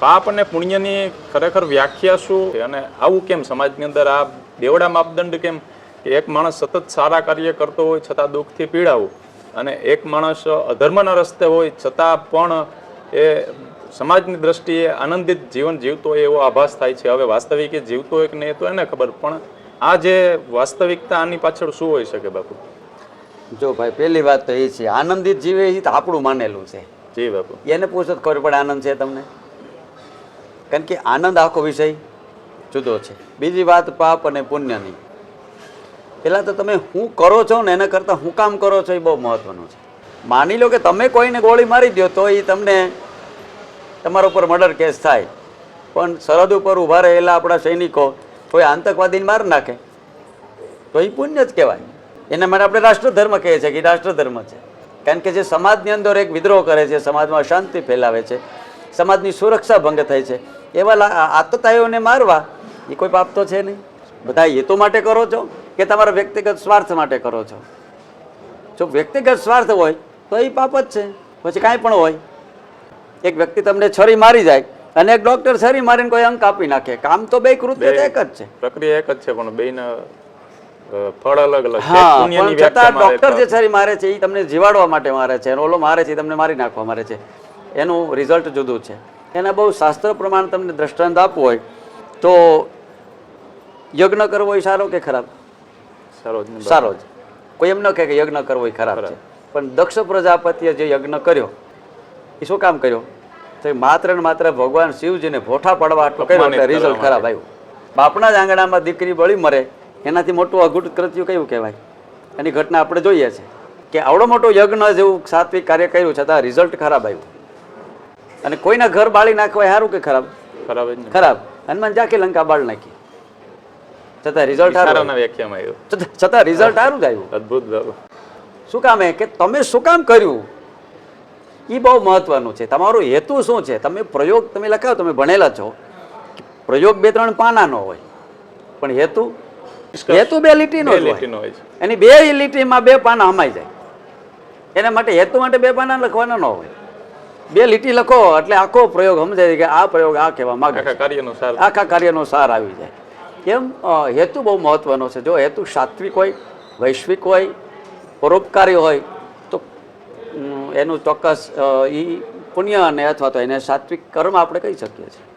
પાપ અને પુણ્યની ખરેખર વ્યાખ્યા શું છે અને આવું કેમ સમાજની અંદર આ બેવડા માપદંડ કેમ કે એક માણસ સતત સારા કાર્ય કરતો હોય છતાં દુઃખથી પીડાવું અને એક માણસ અધર્મના રસ્તે હોય છતાં પણ એ સમાજની દ્રષ્ટિએ આનંદિત જીવન જીવતો હોય એવો આભાસ થાય છે. હવે વાસ્તવિક એ જીવતો હોય કે નહીં એ તો એને ખબર, પણ આ જે વાસ્તવિકતા આની પાછળ શું હોઈ શકે બાપુ? જો ભાઈ, પહેલી વાત તો એ છે, આનંદિત જીવે એ તો આપણું માનેલું છે. જી બાપુ, એને પૂછો તો ખબર પડે આનંદ છે તમને, કારણ કે આનંદ આખો વિષય જુદો છે. બીજી વાત પાપ અને પુણ્યની. પહેલાં તો તમે શું કરો છો ને એના કરતાં શું કામ કરો છો એ બહુ મહત્વનું છે. માની લો કે તમે કોઈને ગોળી મારી દો તો એ તમને તમારા ઉપર મર્ડર કેસ થાય, પણ સરહદ ઉપર ઊભા રહેલા આપણા સૈનિકો કોઈ આતંકવાદીને માર નાખે તો એ પુણ્ય જ કહેવાય. એના માટે આપણે રાષ્ટ્રધર્મ કહીએ છીએ કે રાષ્ટ્રધર્મ છે, કારણ કે જે સમાજની અંદર એક વિદ્રોહ કરે છે, સમાજમાં શાંતિ ફેલાવે છે, સમાજની સુરક્ષા ભંગ થાય છે, એવા આતતાઈઓને મારવા એ કોઈ પાપ તો છે નહીં. બધા હેતુ માટે કરો છો કે તમારા વ્યક્તિગત સ્વાર્થ માટે કરો છો? જો વ્યક્તિગત સ્વાર્થ હોય તો એ પાપ જ છે, પછી કાંઈ પણ હોય. એક વ્યક્તિ તમને છરી મારી જાય અને એક ડોક્ટર છરી મારીને કોઈ અંગ કાપી નાખે, કામ તો બે કૃત્ય તો એક જ છે, પ્રક્રિયા એક જ છે, પણ બેના ફળ અલગ અલગ છે. હા, પુણ્યની પણ છતાં વ્યાખ્યામાં ડોક્ટર જે છરી મારે છે એ તમને જીવાડવા માટે મારે છે, અને ઓલો મારે છે એ તમને મારી નાખવા મારે છે, એનું રિઝલ્ટ જુદું છે. એના બહુ શાસ્ત્ર પ્રમાણે તમને દ્રષ્ટાંત આપવું હોય તો યજ્ઞ કરવો એ સારો કે ખરાબ? સારો જ. કોઈ એમ ન કહે કે યજ્ઞ કરવો એ ખરાબ છે, પણ દક્ષ પ્રજાપતિએ જે યજ્ઞ કર્યો એ શું કામ કર્યો? તો માત્ર ને માત્ર ભગવાન શિવજીને ભોઠા પાડવા આટલું કર્યું એટલે રિઝલ્ટ ખરાબ આવ્યું. બાપના જ આંગણામાં દીકરી બળી મરે એનાથી મોટું અઘુટ કૃત્ય કયું કહેવાય? એની ઘટના આપણે જોઈએ છે કે આવડો મોટો યજ્ઞ જેવું સાત્વિક કાર્ય કર્યું છતાં રિઝલ્ટ ખરાબ આવ્યું. અને કોઈના ઘર બાળી નાખવા સારું કે ખરાબ? ખરાબ. હનુમાન જાકી લંકા બાળ નાખી છતાં રિઝલ્ટ સારું આવ્યું. છતાં રિઝલ્ટ સારું જ આવ્યું. અદ્ભુત બાબુ. શું કામ કે તમે શું કામ કર્યું એ બહુ મહત્વનું છે. તમારો હેતુ શું છે? તમે પ્રયોગ તમે લખાવો, તમે ભણેલા છો, પ્રયોગ 2-3 પાનાનો હોય, પણ હેતુ બે લીટીનો જ હોય. એની 2 લીટીમાં 2 પાના હમાઈ જાય. એના માટે હેતુ માટે 2 પાના લખવાના ન હોય. 2 લીટી લખો એટલે આખો પ્રયોગ સમજાય કે આ પ્રયોગ આ કહેવા માંગે, આખા કાર્યનો સાર આવી જાય. એમ હેતુ બહુ મહત્વનો છે. જો હેતુ સાત્વિક હોય, વૈશ્વિક હોય, પરોપકારી હોય તો એનું ચોક્કસ એ પુણ્ય અને અથવા તો એને સાત્વિક કર્મ આપણે કહી શકીએ છીએ.